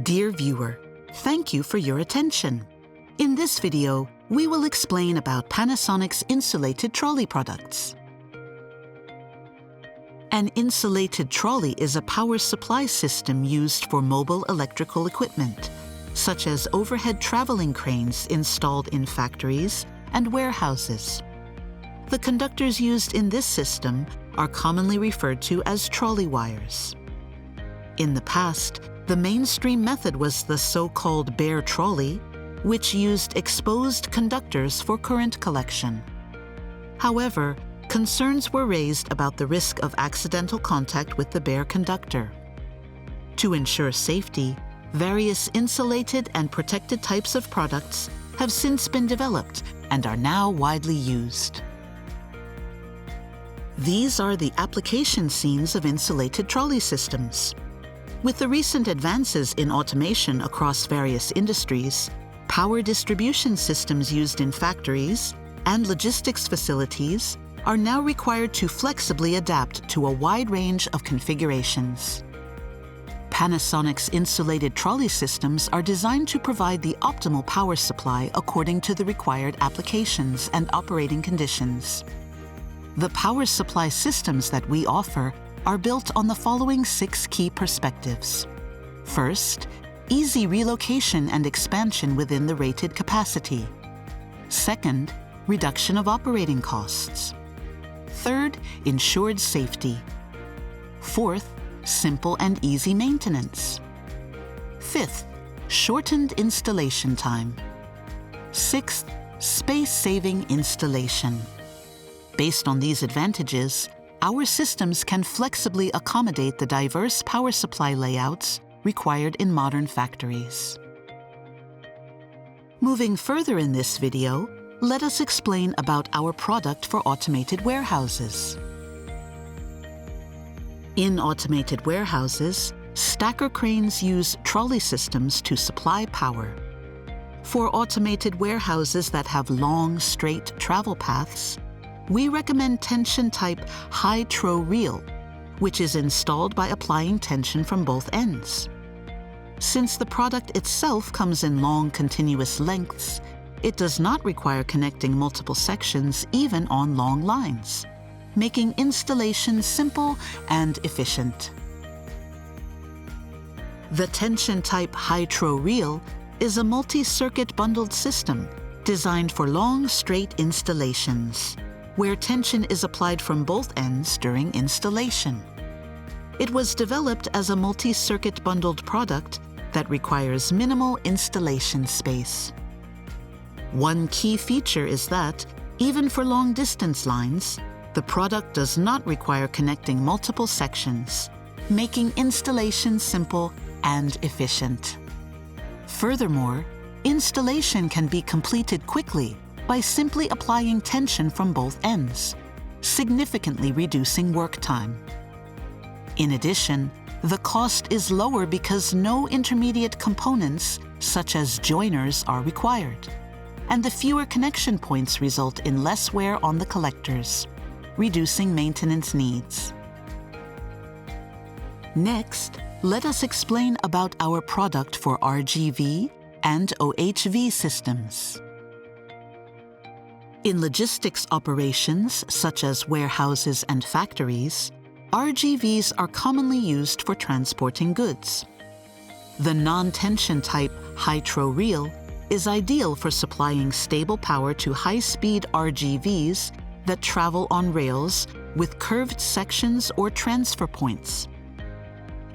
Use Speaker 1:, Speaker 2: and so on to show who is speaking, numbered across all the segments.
Speaker 1: Dear viewer, thank you for your attention. In this video, we will explain about Panasonic's insulated trolley products. An insulated trolley is a power supply system used for mobile electrical equipment, such as overhead traveling cranes installed in factories and warehouses. The conductors used in this system are commonly referred to as trolley wires. In the past, the mainstream method was the so-called bare trolley, which used exposed conductors for current collection. However, concerns were raised about the risk of accidental contact with the bare conductor. To ensure safety, various insulated and protected types of products have since been developed and are now widely used. These are the application scenes of insulated trolley systems. With the recent advances in automation across various industries, power distribution systems used in factories and logistics facilities are now required to flexibly adapt to a wide range of configurations. Panasonic's insulated trolley systems are designed to provide the optimal power supply according to the required applications and operating conditions. The power supply systems that we offer are built on the following 6 key perspectives. First, easy relocation and expansion within the rated capacity. Second, reduction of operating costs. Third, ensured safety. Fourth, simple and easy maintenance. Fifth, shortened installation time. Sixth, space-saving installation. Based on these advantages, our systems can flexibly accommodate the diverse power supply layouts required in modern factories. Moving further in this video, let us explain about our product for automated warehouses. In automated warehouses, stacker cranes use trolley systems to supply power. For automated warehouses that have long, straight travel paths, we recommend tension-type high-throw reel, which is installed by applying tension from both ends. Since the product itself comes in long, continuous lengths, it does not require connecting multiple sections even on long lines, making installation simple and efficient. The tension-type high-throw reel is a multi-circuit bundled system designed for long, straight installations, where tension is applied from both ends during installation. It was developed as a multi-circuit bundled product that requires minimal installation space. One key feature is that, even for long-distance lines, the product does not require connecting multiple sections, making installation simple and efficient. Furthermore, installation can be completed quickly by simply applying tension from both ends, significantly reducing work time. In addition, the cost is lower because no intermediate components, such as joiners, are required, and the fewer connection points result in less wear on the collectors, reducing maintenance needs. Next, let us explain about our product for RGV and OHV systems. In logistics operations, such as warehouses and factories, RGVs are commonly used for transporting goods. The non-tension type high-throw reel is ideal for supplying stable power to high-speed RGVs that travel on rails with curved sections or transfer points.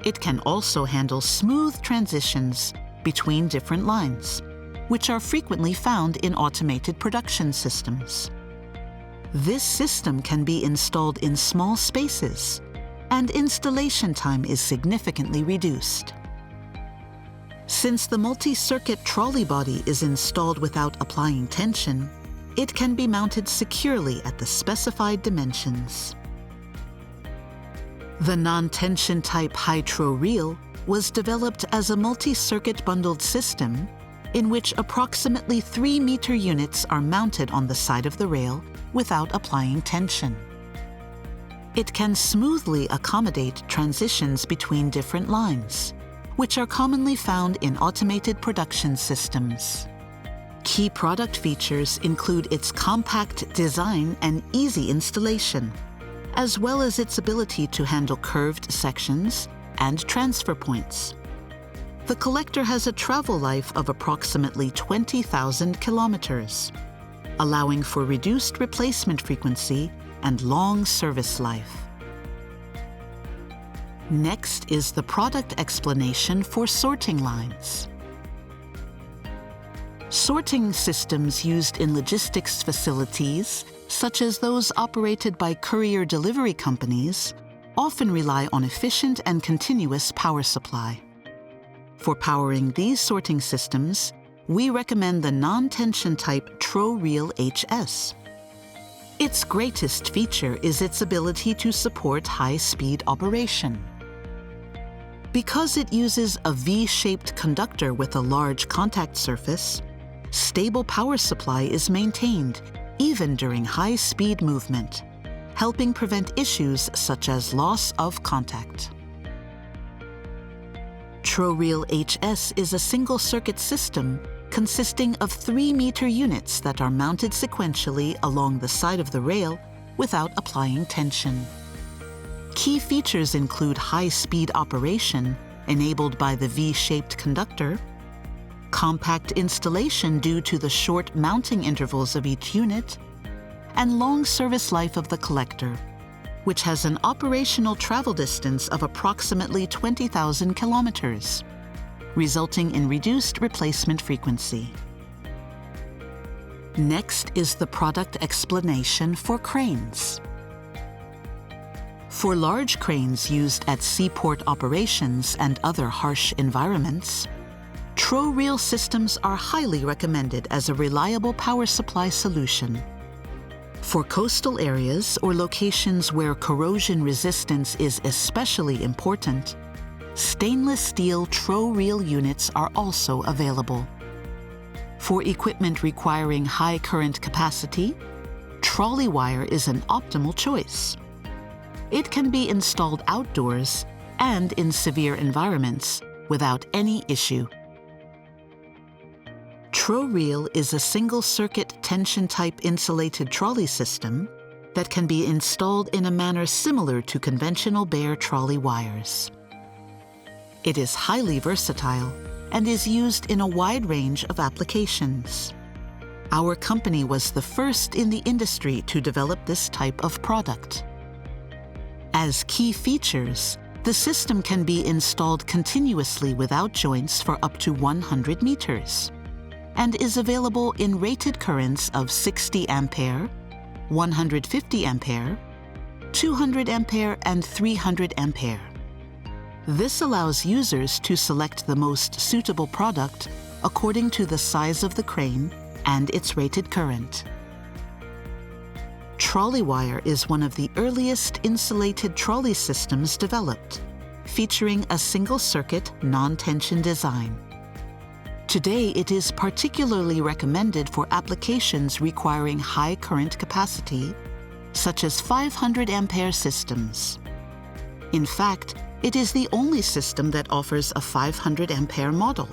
Speaker 1: It can also handle smooth transitions between different lines, which are frequently found in automated production systems. This system can be installed in small spaces, and installation time is significantly reduced. Since the multi-circuit trolley body is installed without applying tension, it can be mounted securely at the specified dimensions. The non-tension type high-throw reel was developed as a multi-circuit bundled system in which approximately 3-meter units are mounted on the side of the rail without applying tension. It can smoothly accommodate transitions between different lines, which are commonly found in automated production systems. Key product features include its compact design and easy installation, as well as its ability to handle curved sections and transfer points. The collector has a travel life of approximately 20,000 kilometers, allowing for reduced replacement frequency and long service life. Next is the product explanation for sorting lines. Sorting systems used in logistics facilities, such as those operated by courier delivery companies, often rely on efficient and continuous power supply. For powering these sorting systems, we recommend the non-tension type TRO-REEL HS. Its greatest feature is its ability to support high-speed operation. Because it uses a V-shaped conductor with a large contact surface, stable power supply is maintained even during high-speed movement, helping prevent issues such as loss of contact. TRO-REEL HS is a single-circuit system consisting of 3-meter units that are mounted sequentially along the side of the rail without applying tension. Key features include high-speed operation enabled by the V-shaped conductor, compact installation due to the short mounting intervals of each unit, and long service life of the collector, which has an operational travel distance of approximately 20,000 kilometers, resulting in reduced replacement frequency. Next is the product explanation for cranes. For large cranes used at seaport operations and other harsh environments, TRO-REEL systems are highly recommended as a reliable power supply solution. For coastal areas or locations where corrosion resistance is especially important, stainless steel TRO-REEL units are also available. For equipment requiring high current capacity, trolley wire is an optimal choice. It can be installed outdoors and in severe environments without any issue. TRO-REEL is a single-circuit tension-type insulated trolley system that can be installed in a manner similar to conventional bare trolley wires. It is highly versatile and is used in a wide range of applications. Our company was the first in the industry to develop this type of product. As key features, the system can be installed continuously without joints for up to 100 meters and is available in rated currents of 60 ampere, 150 ampere, 200 ampere, and 300 ampere. This allows users to select the most suitable product according to the size of the crane and its rated current. Trolley wire is one of the earliest insulated trolley systems developed, featuring a single-circuit, non-tension design. Today, it is particularly recommended for applications requiring high current capacity, such as 500 ampere systems. In fact, it is the only system that offers a 500 ampere model.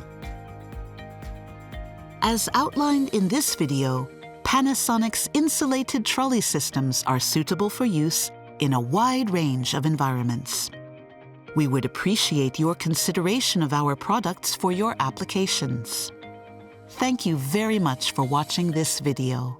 Speaker 1: As outlined in this video, Panasonic's insulated trolley systems are suitable for use in a wide range of environments. We would appreciate your consideration of our products for your applications. Thank you very much for watching this video.